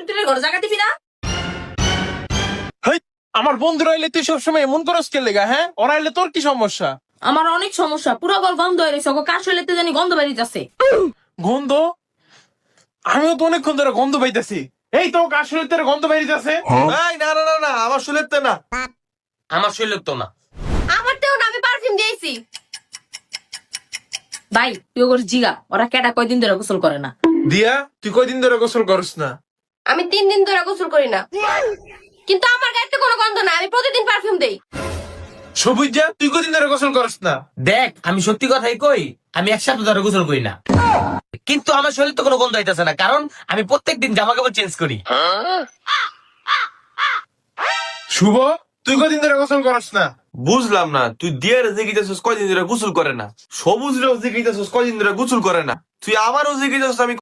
তুই ঘরে জায়গা দিবি না? হেই, আমার বন্ধুরা এলে তুই সবসময় এমন করস কে লেগা? হ্যাঁ, ওরা এলে তোর কি সমস্যা? আমার অনেক সমস্যা, পুরো ঘর গন্ধ হয়ে গেছে, ওকে কাশ হইলে জানি গন্ধ বেরিয়েছে। গন্ধ? আমিও তো অনেকক্ষণ ধরে গন্ধ পাইতেছি। এই তো আসলে তোর গন্ধ বেরিয়েছে। এই না না না না, আমার শরীরের তো না। আমার শরীর তো না। আমার তেও না, আমি পারফিউম দিয়েছি। ভাই তুই ওর জিগা, ওরা কেটা কয়দিন ধরে গোসল করে না। দিয়া, তুই কয়দিন ধরে গোসল করস না? আমি 3 দিন ধরে গোসল করি না, কিন্তু আমার গায়ে তো কোনো গন্ধ না, আমি প্রতিদিন পারফিউম দেই। সবুজ যা, তুই কয়দিন ধরে গোসল করস না? দেখ, আমি সত্যি কথাই কই, আমি এক সপ্তাহ ধরে গোসল করি না, কিন্তু আমার শরীর তো কোনো গন্ধ হইতেছে না, কারণ আমি প্রত্যেকদিন জামা কাপড় চেঞ্জ করি। শুভ, তুই কয়দিন ধরে গোসল করস না? বুঝলাম না, তুই দিয়ার জিজ্ঞাসা কয়দিন ধরে গোসল করে না, সবুজ রেও জিজ্ঞাসা কয়দিন ধরে গোসল করে না, তুই আমারও জিজ্ঞাসা আমি